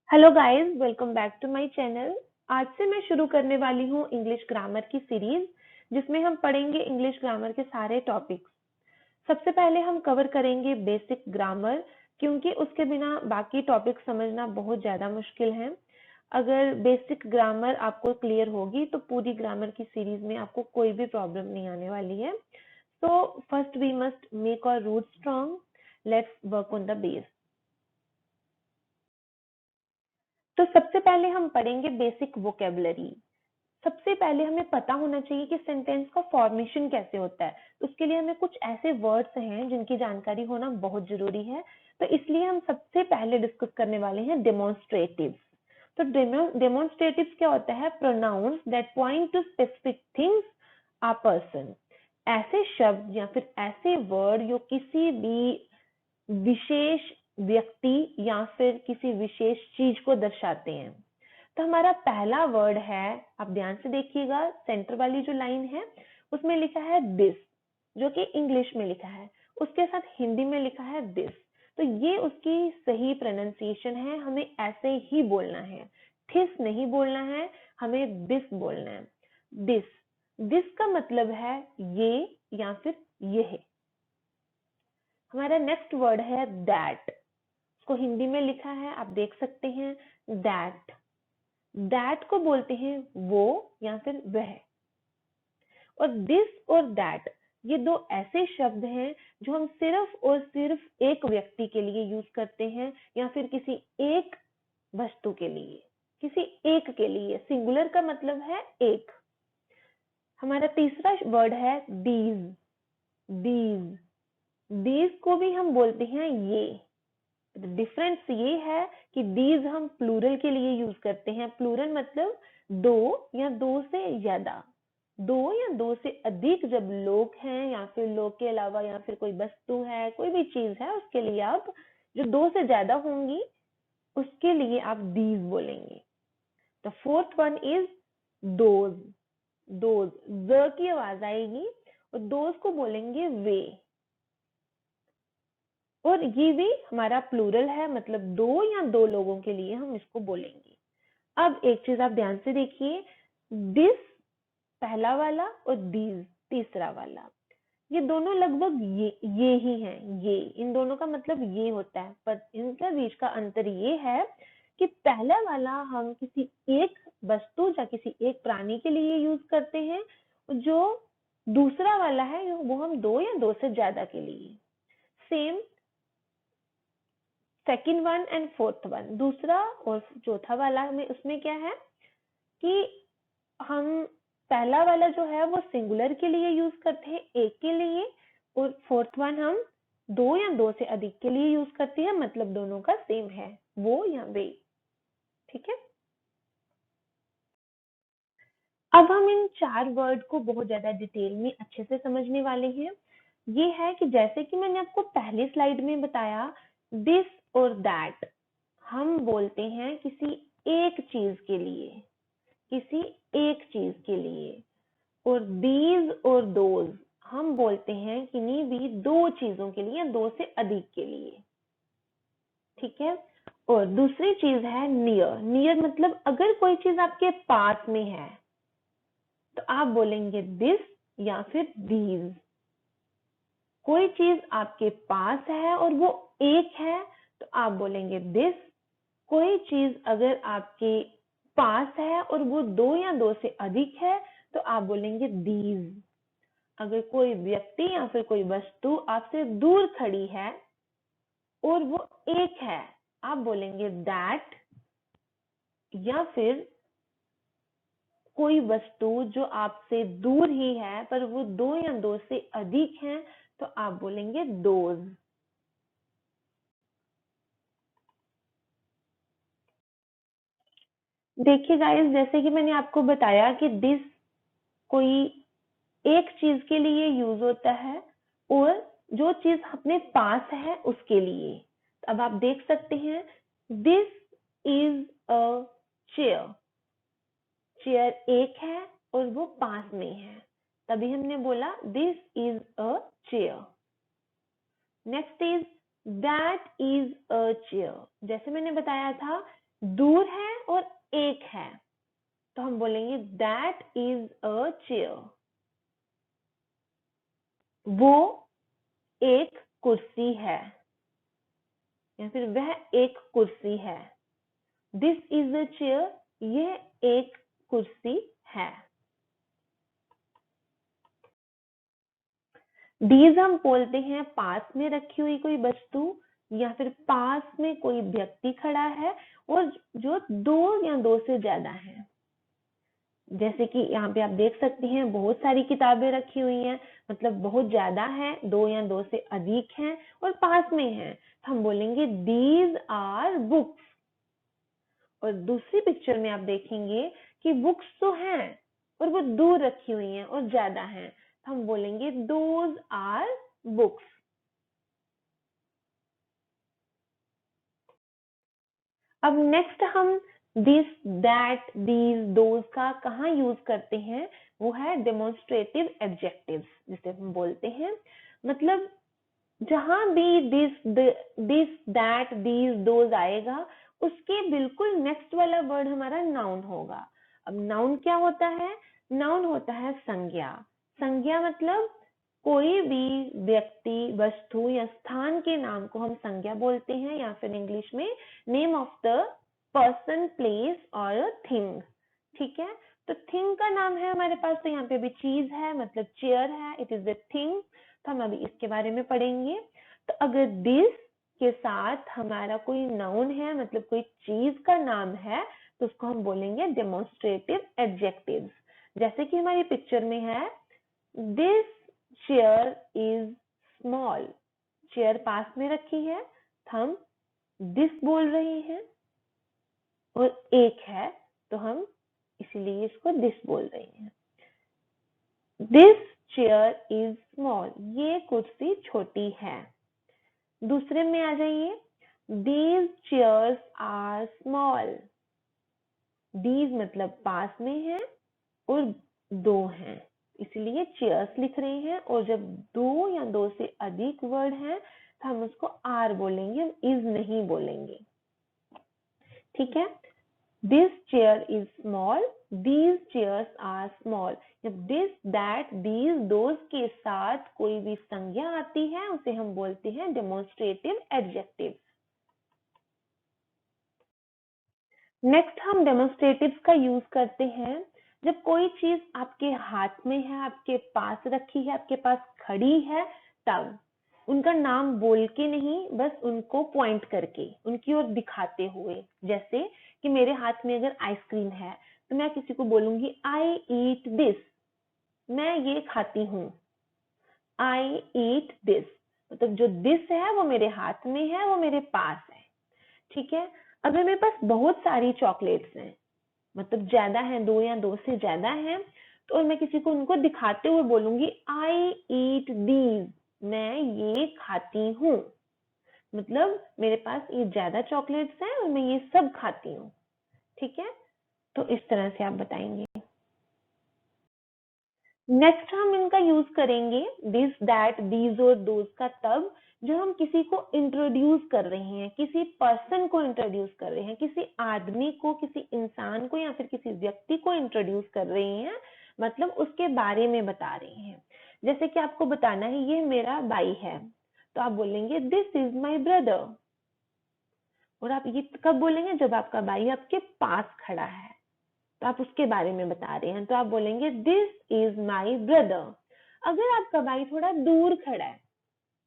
Hello guys, welcome back to my channel. आज से मैं शुरू करने वाली हूँ इंग्लिश ग्रामर की सीरीज, जिसमें हम पढ़ेंगे इंग्लिश ग्रामर के सारे टॉपिक्स। सबसे पहले हम कवर करेंगे बेसिक ग्रामर, क्योंकि उसके बिना बाकी टॉपिक समझना बहुत ज़्यादा मुश्किल है। अगर बेसिक ग्रामर आपको क्लियर होगी तो पूरी ग्रामर की सीरीज में आपको कोई भी प्रॉब्लम नहीं आने वाली है। So first we must make our root strong. Let's work on the base. तो सबसे पहले हम पढ़ेंगे बेसिक वोकेबलरी। सबसे पहले हमें पता होना चाहिए कि सेंटेंस का फॉर्मेशन कैसे होता है। तो उसके लिए हमें कुछ ऐसे वर्ड्स हैं जिनकी जानकारी होना बहुत जरूरी है। तो इसलिए हम सबसे पहले डिस्कस करने वाले हैं डेमोन्स्ट्रेटिव्स। तो डेमोन्स्ट्रेटिव्स क्या होता है? Pronouns that point to specific things a person. ऐसे शब्द या फिर ऐसे वर्ड जो किसी भी विशेष व्यक्ति या फिर किसी विशेष चीज को दर्शाते हैं। तो हमारा पहला वर्ड है, आप ध्यान से देखिएगा, सेंटर वाली जो लाइन है उसमें लिखा है दिस, जो कि इंग्लिश में लिखा है। उसके साथ हिंदी में लिखा है दिस। तो ये उसकी सही प्रोनाउंसिएशन है, हमें ऐसे ही बोलना है, थिस नहीं बोलना है, हमें दिस बोलना है। दिस दिस का मतलब है ये या फिर यह। हमारा नेक्स्ट वर्ड है दैट। इसको हिंदी में लिखा है, आप देख सकते हैं, दैट। दैट को बोलते हैं वो या फिर वह। और दिस और दैट, ये दो ऐसे शब्द हैं जो हम सिर्फ और सिर्फ एक व्यक्ति के लिए यूज करते हैं या फिर किसी एक वस्तु के लिए, किसी एक के लिए। सिंगुलर का मतलब है एक। हमारा तीसरा वर्ड है दीज। दीज दीज को भी हम बोलते हैं ये। डिफरेंस ये है कि दीज हम प्लूरल के लिए यूज करते हैं। प्लूरल मतलब दो या दो से ज्यादा, दो या दो से अधिक जब लोग हैं या फिर लोग के अलावा या फिर कोई वस्तु है, कोई भी चीज है, उसके लिए आप जो दो से ज्यादा होंगी उसके लिए आप दीज बोलेंगे। The fourth one is those. Those ज की आवाज आएगी और दोज को बोलेंगे वे। और ये भी हमारा प्लूरल है, मतलब दो या दो लोगों के लिए हम इसको बोलेंगे। अब एक चीज आप ध्यान से देखिए, दिस पहला वाला और दीज तीसरा वाला, ये दोनों लगभग ये ही हैं। ये इन दोनों का मतलब ये होता है, पर इनके बीच का अंतर ये है कि पहला वाला हम किसी एक वस्तु या किसी एक प्राणी के लिए यूज करते हैं, जो दूसरा वाला है वो हम दो या दो से ज्यादा के लिए। Same second one and fourth one, दूसरा और चौथा वाला में उसमें क्या है कि हम पहला वाला जो है वो सिंगुलर के लिए यूज करते हैं, एक के लिए, और फोर्थ वन हम दो या दो से अधिक के लिए यूज करते हैं, मतलब दोनों का सेम है, वो या वे। ठीक है। अब हम इन चार वर्ड को बहुत ज्यादा डिटेल में अच्छे से समझने वाले हैं। ये है कि जैसे कि मैंने आपको पहले स्लाइड में बताया, दिस और दैट हम बोलते हैं किसी एक चीज के लिए, किसी एक चीज के लिए। और दीज और दोज हम बोलते हैं किन्हीं भी दो चीजों के लिए, दो से अधिक के लिए। ठीक है। और दूसरी चीज है नियर। नियर मतलब अगर कोई चीज आपके पास में है तो आप बोलेंगे दिस या फिर दीज। कोई चीज आपके पास है और वो एक है तो आप बोलेंगे दिस। कोई चीज अगर आपके पास है और वो दो या दो से अधिक है तो आप बोलेंगे दीज। अगर कोई व्यक्ति या फिर कोई वस्तु आपसे दूर खड़ी है और वो एक है, आप बोलेंगे दैट। या फिर कोई वस्तु जो आपसे दूर ही है पर वो दो या दो से अधिक है तो आप बोलेंगे दोज। देखिए गाइस, जैसे कि मैंने आपको बताया कि दिस कोई एक चीज के लिए यूज होता है और जो चीज अपने पास है उसके लिए। अब आप देख सकते हैं, this is a chair. Chair एक है और वो पास में है, तभी हमने बोला this is a chair. Next is that is a chair. जैसे मैंने बताया था दूर है और एक है, तो हम बोलेंगे दैट इज अ चेयर। वो एक कुर्सी है, या फिर वह एक कुर्सी है। दिस इज अ चेयर, यह एक कुर्सी है। डीज हम बोलते हैं पास में रखी हुई कोई वस्तु या फिर पास में कोई व्यक्ति खड़ा है और जो दो या दो से ज्यादा है। जैसे कि यहाँ पे आप देख सकते हैं बहुत सारी किताबें रखी हुई हैं, मतलब बहुत ज्यादा है, दो या दो से अधिक हैं और पास में है, हम बोलेंगे दीज आर बुक्स। और दूसरी पिक्चर में आप देखेंगे कि बुक्स तो हैं और वो दूर रखी हुई हैं और ज्यादा हैं, हम बोलेंगे दोज आर बुक्स। अब नेक्स्ट हम दिस, दैट, दीज, दोज का कहाँ यूज करते हैं, वो है डेमोन्स्ट्रेटिव एडजेक्टिव्स जिसे हम बोलते हैं। मतलब जहां भी दिस, दैट, दीज, दोज आएगा, उसके बिल्कुल नेक्स्ट वाला वर्ड हमारा नाउन होगा। अब नाउन क्या होता है? नाउन होता है संज्ञा। संज्ञा मतलब कोई भी व्यक्ति, वस्तु या स्थान के नाम को हम संज्ञा बोलते हैं, या फिर इंग्लिश में name of the person, place और थिंग। ठीक है, तो थिंग का नाम है हमारे पास, तो यहाँ पे भी चीज है, मतलब चेयर है, इट इज अ थिंग। तो हम अभी इसके बारे में पढ़ेंगे। तो अगर दिस के साथ हमारा कोई नाउन है, मतलब कोई चीज का नाम है, तो उसको हम बोलेंगे डेमोन्स्ट्रेटिव एडजेक्टिव्स। जैसे कि हमारी पिक्चर में है, this chair is small. Chair पास में रखी है, हम दिस बोल रहे हैं, और एक है तो हम इसीलिए इसको दिस बोल रहे हैं। दिस चेयर इज स्मॉल, ये कुर्सी छोटी है। दूसरे में आ जाइए, these chairs are small. These मतलब पास में है और दो हैं, इसलिए चेयर्स लिख रहे हैं। और जब दो या दो से अधिक वर्ड हैं तो हम उसको आर बोलेंगे, हम इज नहीं बोलेंगे। ठीक है, this chair is small, these chairs are small. जब दिस, दैट, दीज, दोज के साथ कोई भी संज्ञा आती है, उसे हम बोलते हैं डेमोन्स्ट्रेटिव एडजेक्टिव। नेक्स्ट हम डेमोन्स्ट्रेटिव्स का यूज करते हैं जब कोई चीज आपके हाथ में है, आपके पास रखी है, आपके पास खड़ी है, तब उनका नाम बोल के नहीं, बस उनको पॉइंट करके, उनकी ओर दिखाते हुए। जैसे कि मेरे हाथ में अगर आइसक्रीम है तो मैं किसी को बोलूंगी आई ईट दिस, मैं ये खाती हूँ। आई ईट दिस, मतलब जो दिस है वो मेरे हाथ में है, वो मेरे पास है। ठीक है, अगर मेरे पास बहुत सारी चॉकलेट्स हैं, मतलब ज्यादा है, दो या दो से ज्यादा है, तो मैं किसी को उनको दिखाते हुए बोलूंगी आई ईट दीज, मैं ये खाती हूँ। मतलब मेरे पास ये ज्यादा चॉकलेट्स हैं और मैं ये सब खाती हूँ। ठीक है, तो इस तरह से आप बताएंगे। नेक्स्ट हम इनका यूज करेंगे दिस, दैट, दीज और दोज का तब जो हम किसी को इंट्रोड्यूस कर रहे हैं, किसी पर्सन को इंट्रोड्यूस कर रहे हैं, किसी आदमी को, किसी इंसान को या फिर किसी व्यक्ति को इंट्रोड्यूस कर रहे हैं, मतलब उसके बारे में बता रहे हैं। जैसे कि आपको बताना है ये मेरा भाई है, तो आप बोलेंगे दिस इज माई ब्रदर। और आप ये कब बोलेंगे? जब आपका भाई आपके पास खड़ा है तो आप उसके बारे में बता रहे हैं, तो आप बोलेंगे दिस इज माई ब्रदर। अगर आपका भाई थोड़ा दूर खड़ा है,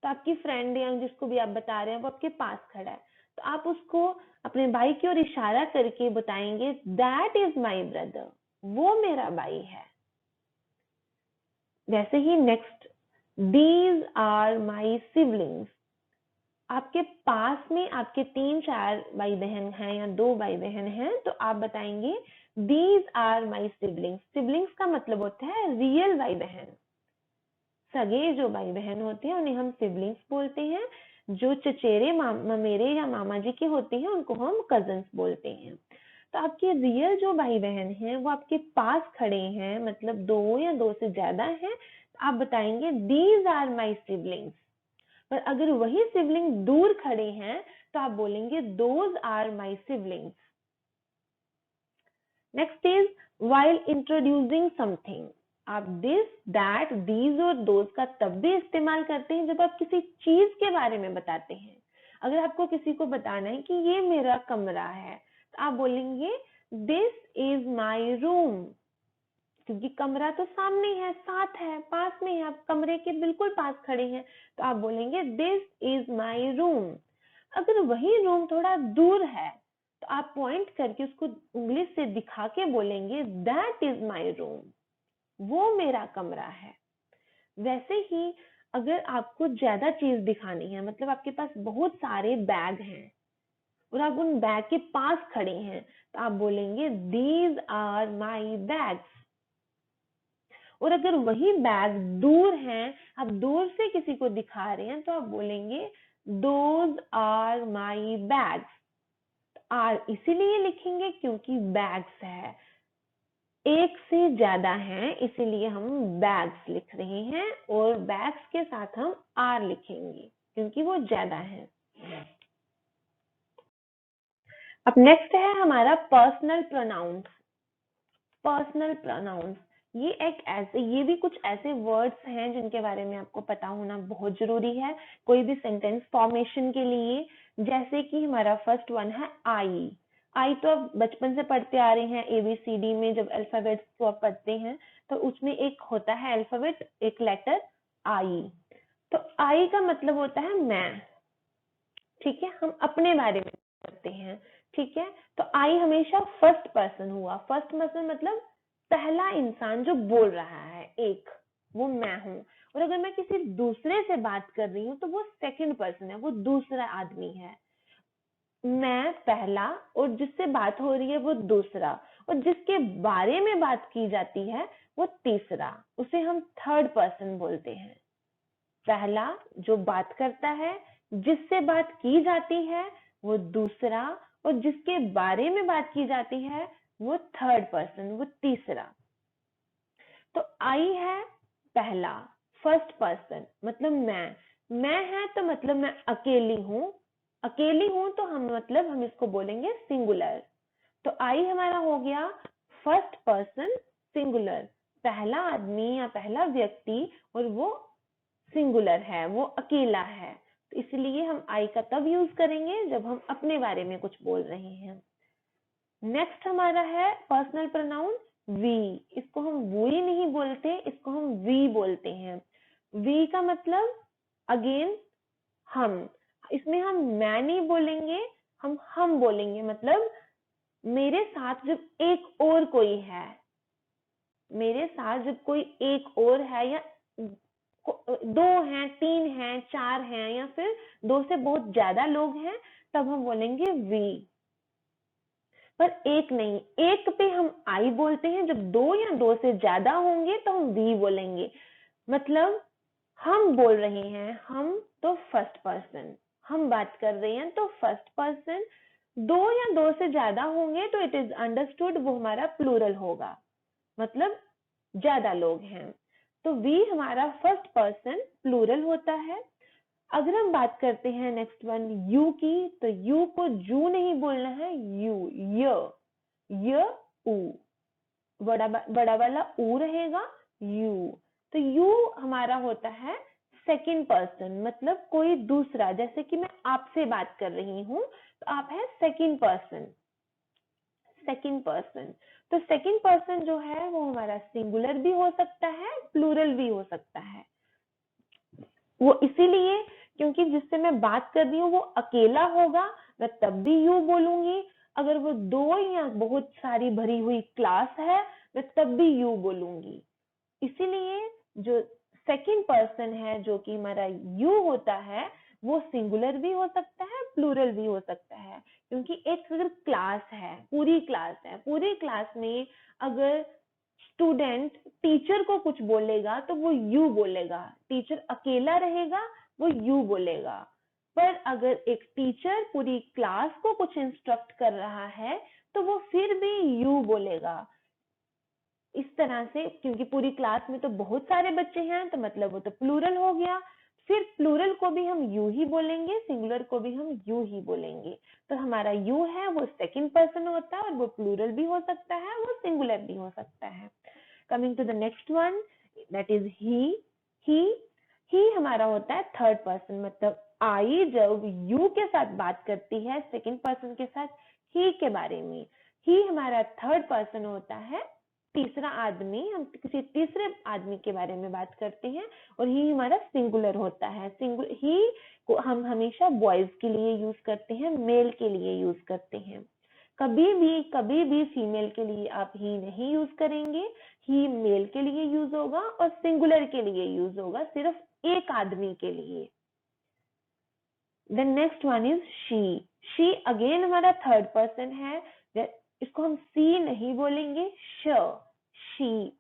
तो आपकी फ्रेंड या जिसको भी आप बता रहे हैं वो आपके पास खड़ा है, तो आप उसको अपने भाई की ओर इशारा करके बताएंगे दैट इज माई ब्रदर, वो मेरा भाई है। वैसे ही next, these are my siblings. आपके पास में आपके 3-4 भाई बहन हैं या 2 भाई बहन हैं, तो आप बताएंगे these are my siblings. Siblings का मतलब होता है रियल भाई बहन। सगे जो भाई बहन होते हैं उन्हें हम सिबलिंग्स बोलते हैं। जो चचेरे ममेरे या मामा जी के होते हैं उनको हम कजन्स बोलते हैं। तो आपके रियल जो भाई बहन हैं वो आपके पास खड़े हैं, मतलब 2 या 2 से ज्यादा हैं, तो आप बताएंगे दीज आर माई सिबलिंग्स। पर अगर वही सिबलिंग दूर खड़े हैं तो आप बोलेंगे those are my siblings. Next is while introducing something। आप this, that, these और those का तब भी इस्तेमाल करते हैं जब आप किसी चीज के बारे में बताते हैं। अगर आपको किसी को बताना है कि ये मेरा कमरा है तो आप बोलेंगे this is my room, क्योंकि कमरा तो सामने है, साथ है, पास में है, आप कमरे के बिल्कुल पास खड़े हैं तो आप बोलेंगे this is my room। अगर वही रूम थोड़ा दूर है तो आप पॉइंट करके उसको उंगली से दिखा के बोलेंगे दैट इज माई रूम, वो मेरा कमरा है। वैसे ही अगर आपको ज्यादा चीज दिखानी है, मतलब आपके पास बहुत सारे बैग हैं और आप उन बैग के पास खड़े हैं तो आप बोलेंगे दीज आर माई बैग्स। और अगर वही बैग दूर हैं, आप दूर से किसी को दिखा रहे हैं तो आप बोलेंगे those are my bags. Are इसीलिए लिखेंगे क्योंकि बैग्स है, एक से ज्यादा हैं इसीलिए हम बैग्स लिख रहे हैं और बैग्स के साथ हम आर लिखेंगे क्योंकि वो ज्यादा है। अब नेक्स्ट है हमारा पर्सनल प्रोनाउंस। पर्सनल प्रोनाउंस ये भी कुछ ऐसे वर्ड्स हैं जिनके बारे में आपको पता होना बहुत जरूरी है कोई भी सेंटेंस फॉर्मेशन के लिए। जैसे कि हमारा फर्स्ट वन है आई। आई तो आप बचपन से पढ़ते आ रहे हैं, ABCD में जब अल्फाबेट्स को आप पढ़ते हैं तो उसमें एक होता है अल्फाबेट, एक लेटर आई। तो आई का मतलब होता है मैं, ठीक है, हम अपने बारे में करते हैं, ठीक है। तो आई हमेशा फर्स्ट पर्सन हुआ। फर्स्ट पर्सन मतलब पहला इंसान जो बोल रहा है, एक, वो मैं हूं। और अगर मैं किसी दूसरे से बात कर रही हूँ तो वो सेकंड पर्सन है, वो दूसरा आदमी है। मैं पहला और जिससे बात हो रही है वो दूसरा, और जिसके बारे में बात की जाती है वो तीसरा, उसे हम थर्ड पर्सन बोलते हैं। पहला जो बात करता है, जिससे बात की जाती है वो दूसरा, और जिसके बारे में बात की जाती है वो थर्ड पर्सन, वो तीसरा। तो आई है पहला, फर्स्ट पर्सन मतलब मैं है तो मतलब मैं अकेली हूँ, अकेली हूँ तो हम इसको बोलेंगे सिंगुलर। तो आई हमारा हो गया फर्स्ट पर्सन सिंगुलर, पहला आदमी या पहला व्यक्ति, और वो सिंगुलर है, वो अकेला है। तो इसलिए हम आई का तब यूज करेंगे जब हम अपने बारे में कुछ बोल रहे हैं। नेक्स्ट हमारा है पर्सनल प्रोनाउन वी। इसको हम वी नहीं बोलते, इसको हम वी बोलते हैं। वी का मतलब अगेन हम, इसमें हम मैं नहीं बोलेंगे, हम बोलेंगे। मतलब मेरे साथ जब एक और कोई है, मेरे साथ जब कोई एक और है, या दो हैं, तीन हैं, चार हैं, या फिर दो से बहुत ज्यादा लोग हैं, तब हम बोलेंगे वी। पर एक नहीं, एक पे हम आई बोलते हैं, जब दो या दो से ज्यादा होंगे तो हम वी बोलेंगे। मतलब हम बोल रहे हैं, हम तो फर्स्ट पर्सन, हम बात कर रहे हैं तो फर्स्ट पर्सन। दो या दो से ज्यादा होंगे तो इट इज अंडरस्टूड, वो हमारा प्लूरल होगा, मतलब ज्यादा लोग हैं। तो वी हमारा फर्स्ट पर्सन प्लूरल होता है। अगर हम बात करते हैं नेक्स्ट वन यू की, तो यू को जू नहीं बोलना है, यू, य ऊ, बड़ा वाला ऊ रहेगा, यू। तो यू हमारा होता है सेकंड पर्सन, मतलब कोई दूसरा। जैसे कि मैं आपसे बात कर रही हूँ तो आप है सेकंड पर्सन, सेकंड पर्सन। तो सेकंड पर्सन जो है वो हमारा सिंगुलर भी हो सकता है, प्लूरल भी हो सकता है। वो इसीलिए क्योंकि जिससे मैं बात कर रही हूँ वो अकेला होगा, मैं तब भी यू बोलूंगी। अगर वो दो या बहुत सारी भरी हुई क्लास है, मैं तब भी यू बोलूंगी। इसीलिए जो सेकंड पर्सन है, जो कि हमारा यू होता है, वो सिंगुलर भी हो सकता है, प्लूरल भी हो सकता है। क्योंकि एक अगर क्लास है, पूरी क्लास है, पूरी क्लास में अगर स्टूडेंट टीचर को कुछ बोलेगा तो वो यू बोलेगा, टीचर अकेला रहेगा वो यू बोलेगा। पर अगर एक टीचर पूरी क्लास को कुछ इंस्ट्रक्ट कर रहा है तो वो फिर भी यू बोलेगा। इस तरह से, क्योंकि पूरी क्लास में तो बहुत सारे बच्चे हैं तो मतलब वो तो प्लूरल हो गया। फिर प्लूरल को भी हम यू ही बोलेंगे, सिंगुलर को भी हम यू ही बोलेंगे। तो हमारा यू है वो सेकंड पर्सन होता है और वो प्लूरल भी हो सकता है, वो सिंगुलर भी हो सकता है। Coming to the next one, that is he हमारा होता है थर्ड पर्सन, मतलब आई जब यू के साथ बात करती है सेकंड पर्सन के साथ ही के बारे में, ही हमारा थर्ड पर्सन होता है, तीसरा आदमी, हम किसी तीसरे आदमी के बारे में बात करते हैं, और ही हमारा सिंगुलर होता है। ही को हम हमेशा बॉयज के लिए यूज करते हैं, मेल के लिए यूज करते हैं। कभी भी फीमेल के लिए आप ही नहीं यूज करेंगे, ही मेल के लिए यूज होगा और सिंगुलर के लिए यूज होगा, सिर्फ एक आदमी के लिए। Then next one is she again हमारा थर्ड पर्सन है, इसको हम सी नहीं बोलेंगे, शी।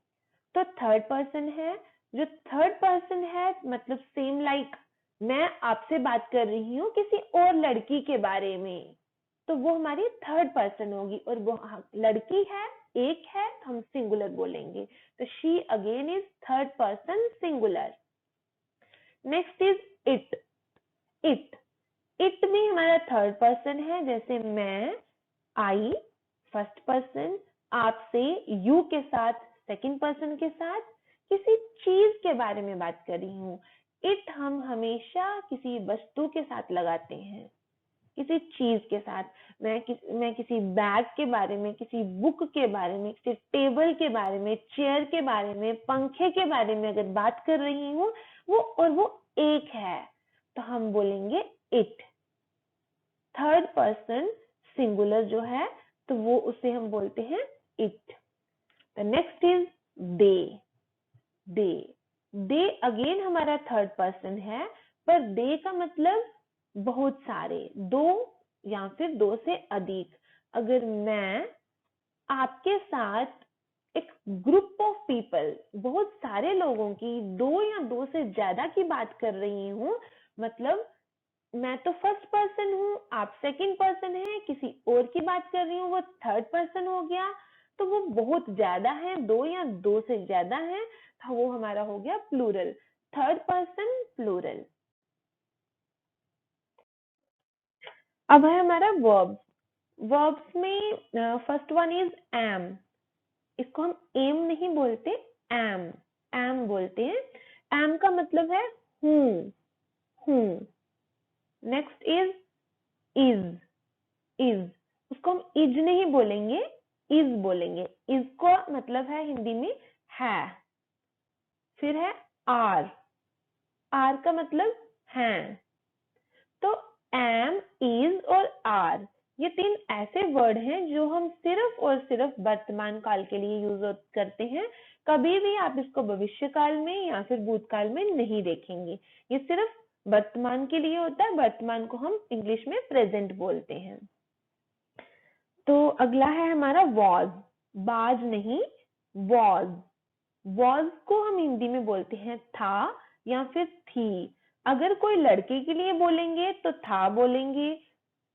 तो थर्ड पर्सन है, जो थर्ड पर्सन है मतलब सेम लाइक मैं आपसे बात कर रही हूँ किसी और लड़की के बारे में, तो वो हमारी थर्ड पर्सन होगी, और वो लड़की है, एक है, तो हम सिंगुलर बोलेंगे। तो she again is third person singular. Next is it भी हमारा थर्ड पर्सन है, जैसे मैं, आई फर्स्ट पर्सन, आपसे यू के साथ सेकंड पर्सन के साथ किसी चीज के बारे में बात कर रही हूँ। इट हम हमेशा किसी वस्तु के साथ लगाते हैं, किसी चीज के साथ। मैं किसी बैग के बारे में, किसी बुक के बारे में, किसी टेबल के बारे में, चेयर के बारे में, पंखे के बारे में अगर बात कर रही हूँ, वो एक है, तो हम बोलेंगे इट। थर्ड पर्सन सिंगुलर जो है तो वो उसे हम बोलते हैं it. The next is they again हमारा थर्ड पर्सन है, पर दे का मतलब बहुत सारे, दो या फिर दो से अधिक। अगर मैं आपके साथ एक ग्रुप ऑफ पीपल, बहुत सारे लोगों की, दो या दो से ज्यादा की बात कर रही हूँ, मतलब मैं तो फर्स्ट पर्सन हूँ, आप सेकंड पर्सन है, किसी और की बात कर रही हूँ, वो थर्ड पर्सन हो गया, तो वो बहुत ज्यादा है, दो या दो से ज्यादा है, तो वो हमारा हो गया प्लूरल, थर्ड पर्सन प्लूरल। अब है हमारा वर्ब्स में फर्स्ट वन इज एम। इसको हम एम नहीं बोलते, एम बोलते हैं। एम का मतलब है हूँ। नेक्स्ट इज उसको हम इज नहीं बोलेंगे, इज बोलेंगे। इज का मतलब है हिंदी में है। फिर है आर का मतलब है। तो एम, इज और आर, ये तीन ऐसे वर्ड हैं जो हम सिर्फ और सिर्फ वर्तमान काल के लिए यूज करते हैं। कभी भी आप इसको भविष्य काल में या फिर भूतकाल में नहीं देखेंगे। ये सिर्फ वर्तमान के लिए होता है, वर्तमान को हम इंग्लिश में प्रेजेंट बोलते हैं। तो अगला है हमारा वॉज, बाज नहीं, वॉज को हम हिंदी में बोलते हैं था या फिर थी। अगर कोई लड़के के लिए बोलेंगे तो था बोलेंगे,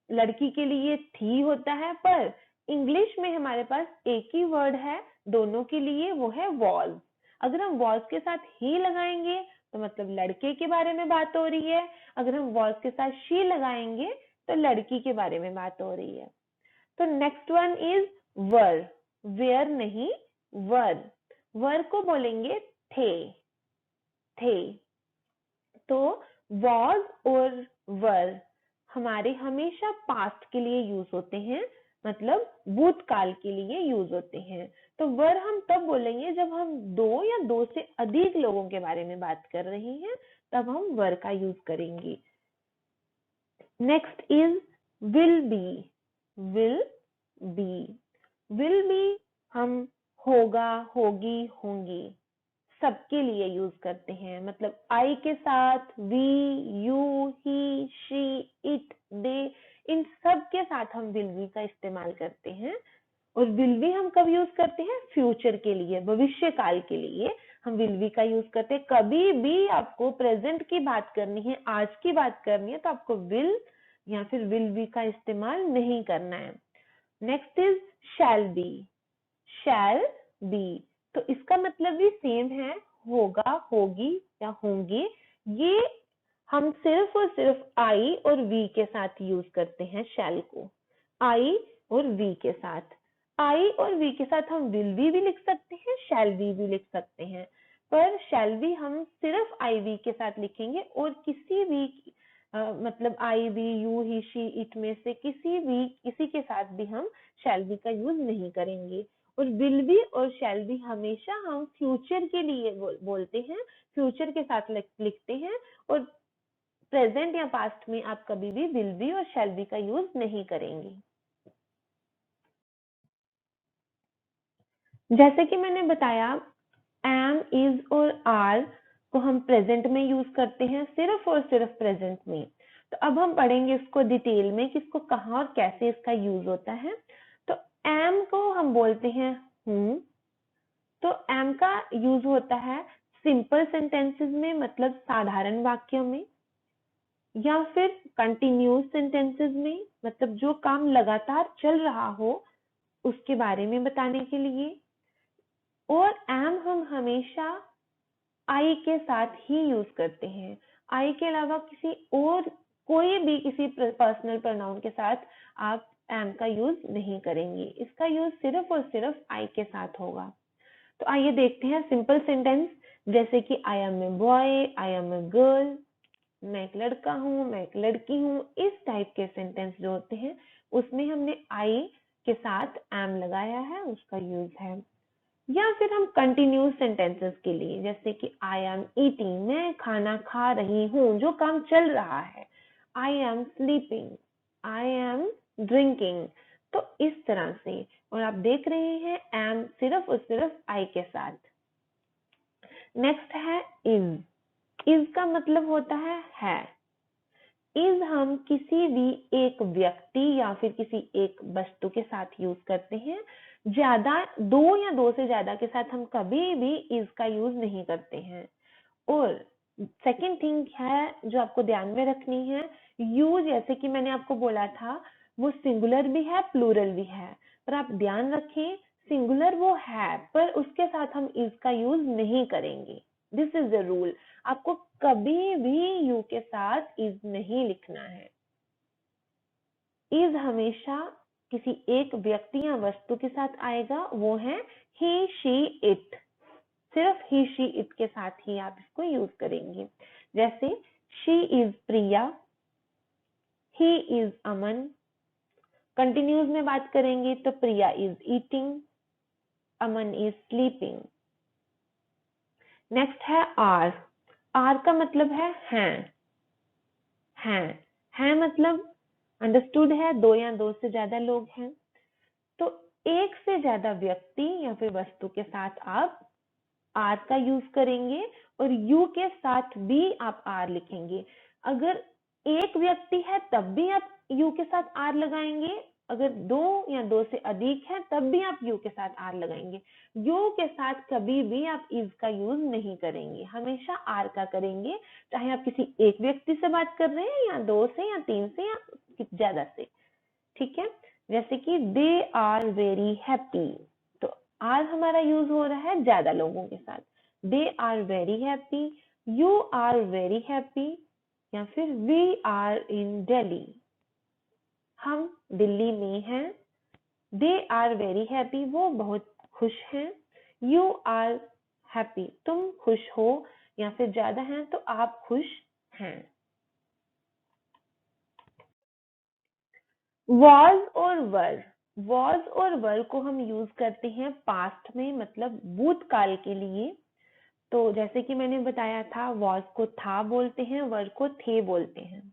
लड़की के लिए थी होता है, पर इंग्लिश में हमारे पास एक ही वर्ड है दोनों के लिए, वो है वॉज। अगर हम वॉज के साथ ही लगाएंगे तो मतलब लड़के के बारे में बात हो रही है, अगर हम वॉज के साथ शी लगाएंगे तो लड़की के बारे में बात हो रही है। तो next one is were, where नहीं, वर को बोलेंगे थे। तो वॉज और वर हमारे हमेशा पास्ट के लिए यूज होते हैं, मतलब भूतकाल के लिए यूज होते हैं। तो वर हम तब बोलेंगे जब हम दो या दो से अधिक लोगों के बारे में बात कर रहे हैं, तब हम वर का यूज करेंगे। नेक्स्ट इज विल बी हम होगा, होगी, होंगी सबके लिए यूज करते हैं, मतलब आई के साथ we, you, he, she, it, they, इन सब के साथ हम विल बी का इस्तेमाल करते हैं। और विल बी हम कब यूज करते हैं? फ्यूचर के लिए, भविष्य काल के लिए हम विल बी का यूज करते हैं। कभी भी आपको प्रेजेंट की बात करनी है, आज की बात करनी है, तो आपको विल या फिर विल बी का इस्तेमाल नहीं करना है। नेक्स्ट इज शैल बी, तो इसका मतलब भी सेम है, होगा, होगी या होंगे। ये हम सिर्फ और सिर्फ आई और वी के साथ यूज करते हैं शैल को, आई और वी के साथ। आई और वी के साथ हम विल भी लिख सकते हैं, शैल भी लिख सकते हैं, पर शैल भी हम सिर्फ आई वी के साथ लिखेंगे और किसी भी मतलब I we you he she it में से किसी के साथ भी हम शैल बी का यूज नहीं करेंगे। और विल बी और शैल बी हमेशा हम फ्यूचर के लिए बोलते हैं, फ्यूचर के साथ लिखते हैं, और प्रेजेंट या पास्ट में आप कभी भी विल बी और शैल बी का यूज नहीं करेंगे। जैसे कि मैंने बताया, एम, इज और आर को हम प्रेजेंट में यूज करते हैं, सिर्फ और सिर्फ प्रेजेंट में। तो अब हम पढ़ेंगे इसको डिटेल में कि इसको कहाँ और कैसे इसका यूज होता है। तो एम को हम बोलते हैं हूँ। तो एम का यूज होता है सिंपल सेंटेंसेस में, मतलब साधारण वाक्यों में, या फिर कंटिन्यूस सेंटेंसेस में, मतलब जो काम लगातार चल रहा हो उसके बारे में बताने के लिए। और एम हम हमेशा आई के साथ ही यूज करते हैं। आई के अलावा किसी और कोई भी किसी पर्सनल प्रोनाउन के साथ आप एम का यूज नहीं करेंगे। इसका यूज सिर्फ और सिर्फ आई के साथ होगा। तो आइए देखते हैं सिंपल सेंटेंस, जैसे कि I am a boy, I am a girl, मैं एक लड़का हूँ, मैं एक लड़की हूँ। इस टाइप के सेंटेंस जो होते हैं उसमें हमने आई के साथ एम लगाया है, उसका यूज है। या फिर हम कंटिन्यूस सेंटेंसेस के लिए, जैसे कि आई एम ईटिंग, मैं खाना खा रही हूँ, जो काम चल रहा है। I am sleeping, I am drinking. तो इस तरह से, और आप देख रहे हैं एम सिर्फ और सिर्फ आई के साथ। नेक्स्ट है इज। इज का मतलब होता है। इज हम किसी भी एक व्यक्ति या फिर किसी एक वस्तु के साथ यूज करते हैं। ज्यादा, दो या दो से ज्यादा के साथ हम कभी भी इज का यूज नहीं करते हैं। और सेकंड थिंग है जो आपको ध्यान में रखनी है, यू, जैसे कि मैंने आपको बोला था, वो सिंगुलर भी है प्लूरल भी है। पर आप ध्यान रखें, सिंगुलर वो है पर उसके साथ हम इज का यूज नहीं करेंगे। This is the rule. आपको कभी भी यू के साथ इज नहीं लिखना है। इज हमेशा किसी एक व्यक्ति या वस्तु के साथ आएगा, वो है ही शी इट। सिर्फ ही शी इट के साथ ही आप इसको यूज करेंगे। जैसे she is Priya, he is Aman. Continues में बात करेंगे तो Priya is eating, Aman is sleeping. Next है आर। आर का मतलब है हैं मतलब अंडरस्टूड है, दो या दो से ज्यादा लोग हैं। तो एक से ज्यादा व्यक्ति या फिर वस्तु के साथ आप आर का यूज करेंगे, और यू के साथ भी आप आर लिखेंगे। अगर एक व्यक्ति है तब भी आप यू के साथ आर लगाएंगे, अगर दो या दो से अधिक है तब भी आप यू के साथ आर लगाएंगे। यू के साथ कभी भी आप इज का यूज नहीं करेंगे, हमेशा आर का करेंगे, चाहे आप किसी एक व्यक्ति से बात कर रहे हैं या दो से या तीन से या ज्यादा से। ठीक है, जैसे कि दे आर वेरी हैप्पी, तो आर हमारा यूज हो रहा है ज्यादा लोगों के साथ। They are very happy, you are very happy, या फिर वी आर इन दिल्ली, हम दिल्ली में हैं। दे आर वेरी हैप्पी, वो बहुत खुश हैं। यू आर हैप्पी, तुम खुश हो, या फिर ज्यादा हैं तो आप खुश हैं। वॉज और वर। वॉज और वर को हम यूज करते हैं पास्ट में, मतलब भूतकाल के लिए। तो जैसे कि मैंने बताया था, वॉज को था बोलते हैं, वर को थे बोलते हैं।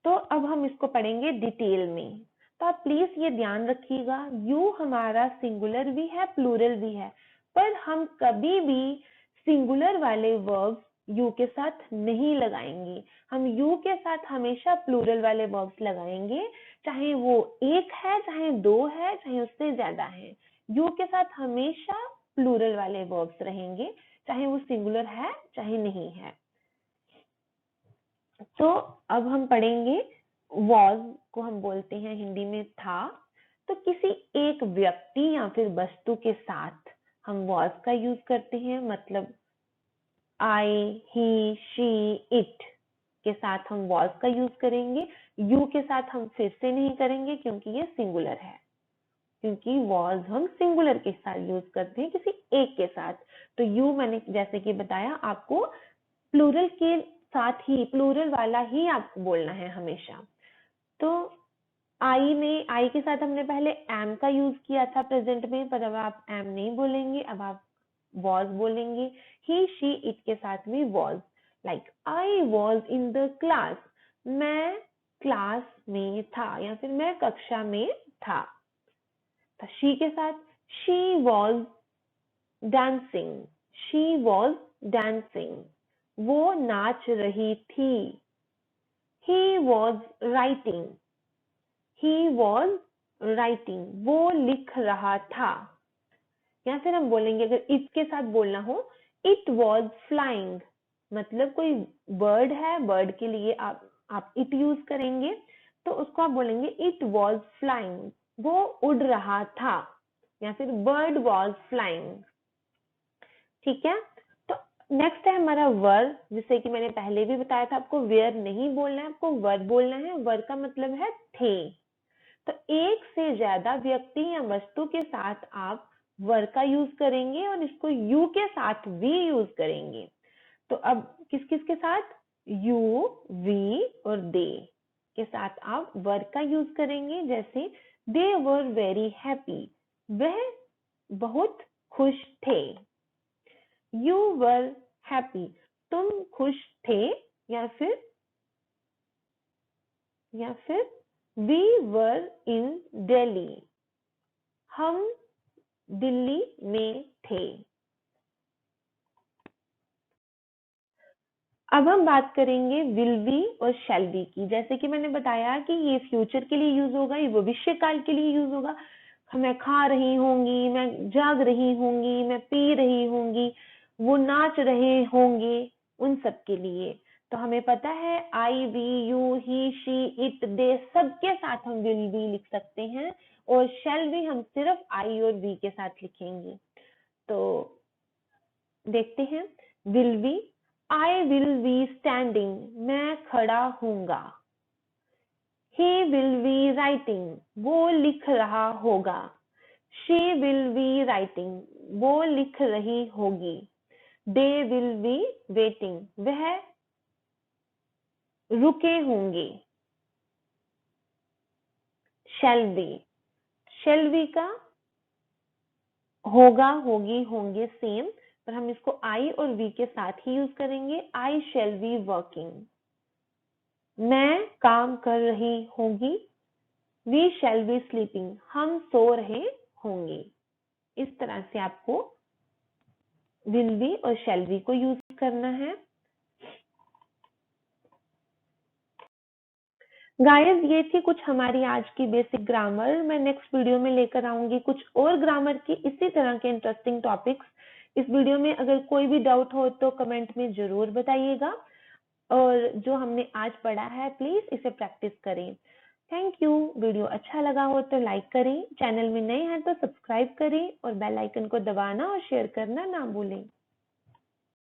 तो अब हम इसको पढ़ेंगे डिटेल में। तो आप प्लीज ये ध्यान रखिएगा, यू हमारा सिंगुलर भी है प्लूरल भी है, पर हम कभी भी सिंगुलर वाले वर्ब्स यू के साथ नहीं लगाएंगे। हम यू के साथ हमेशा प्लूरल वाले वर्ब्स लगाएंगे, चाहे वो एक है, चाहे दो है, चाहे उससे ज्यादा है। यू के साथ हमेशा प्लूरल वाले वर्ब्स रहेंगे, चाहे वो सिंगुलर है चाहे नहीं है। तो अब हम पढ़ेंगे, वॉज को हम बोलते हैं हिंदी में था। तो किसी एक व्यक्ति या फिर वस्तु के साथ हम वॉज का यूज करते हैं, मतलब आई, ही, शी, इट के साथ हम वॉज का यूज करेंगे। यू के साथ हम फिर से नहीं करेंगे क्योंकि ये सिंगुलर है, क्योंकि वॉज हम सिंगुलर के साथ यूज करते हैं किसी एक के साथ। तो यू मैंने जैसे कि बताया आपको प्लूरल के साथ ही, प्लूरल वाला ही आपको बोलना है हमेशा। तो आई के साथ हमने पहले एम का यूज किया था प्रेजेंट में, पर अब आप एम नहीं बोलेंगे, अब आप वॉज बोलेंगे। ही, शी, इट के साथ भी was, like I was in the class, मैं क्लास में था या फिर मैं कक्षा में था। शी के साथ she was dancing, she was dancing, वो नाच रही थी। He was writing, he was writing, वो लिख रहा था। या फिर हम बोलेंगे अगर इट के साथ बोलना हो, इट वॉज फ्लाइंग, मतलब कोई बर्ड है, बर्ड के लिए आप इट यूज करेंगे, तो उसको आप बोलेंगे इट वॉज फ्लाइंग, वो उड़ रहा था, या फिर बर्ड वॉज फ्लाइंग। ठीक है। तो नेक्स्ट है हमारा वर, जिसे कि मैंने पहले भी बताया था, आपको वेयर नहीं बोलना है, आपको वर बोलना है। वर का मतलब है थे। तो एक से ज्यादा व्यक्ति या वस्तु के साथ आप वर का यूज करेंगे और इसको यू के साथ भी यूज करेंगे। तो अब किस किस के साथ? यू, वी और दे के साथ आप वर का यूज करेंगे। जैसे दे वर वेरी हैप्पी, वह बहुत खुश थे। यू वर हैप्पी, तुम खुश थे। या फिर वी वर इन दिल्ली, हम दिल्ली में थे। अब हम बात करेंगे विल बी और शैल बी की। जैसे कि मैंने बताया कि ये फ्यूचर के लिए यूज होगा, ये भविष्य काल के लिए यूज होगा। मैं खा रही होंगी, मैं जाग रही होंगी, मैं पी रही होंगी, वो नाच रहे होंगे, उन सब के लिए। तो हमें पता है I, we, you, he, she, it, they सबके साथ हम विल बी लिख सकते हैं, और शैल बी हम सिर्फ आई और वी के साथ लिखेंगे। तो देखते हैं। Will be, I will be standing, मैं खड़ा हूंगा। ही विल बी राइटिंग, वो लिख रहा होगा। शी विल बी राइटिंग, वो लिख रही होगी। दे विल बी वेटिंग, वह रुके होंगे। शैल बी, शैल बी का होगा, होगी, होंगे सेम, पर हम इसको आई और वी के साथ ही यूज करेंगे। आई शैल बी वर्किंग, मैं काम कर रही होंगी। वी शैल बी स्लीपिंग, हम सो रहे होंगे। इस तरह से आपको विल बी और शैल बी को यूज करना है। गाइस, ये थी कुछ हमारी आज की बेसिक ग्रामर। मैं नेक्स्ट वीडियो में लेकर आऊंगी कुछ और ग्रामर की इसी तरह के इंटरेस्टिंग टॉपिक्स। इस वीडियो में अगर कोई भी डाउट हो तो कमेंट में जरूर बताइएगा, और जो हमने आज पढ़ा है प्लीज इसे प्रैक्टिस करें। Thank you. वीडियो अच्छा लगा हो तो लाइक करें, चैनल में नए हैं तो सब्सक्राइब करें और बेल आइकन को दबाना और शेयर करना ना भूलें।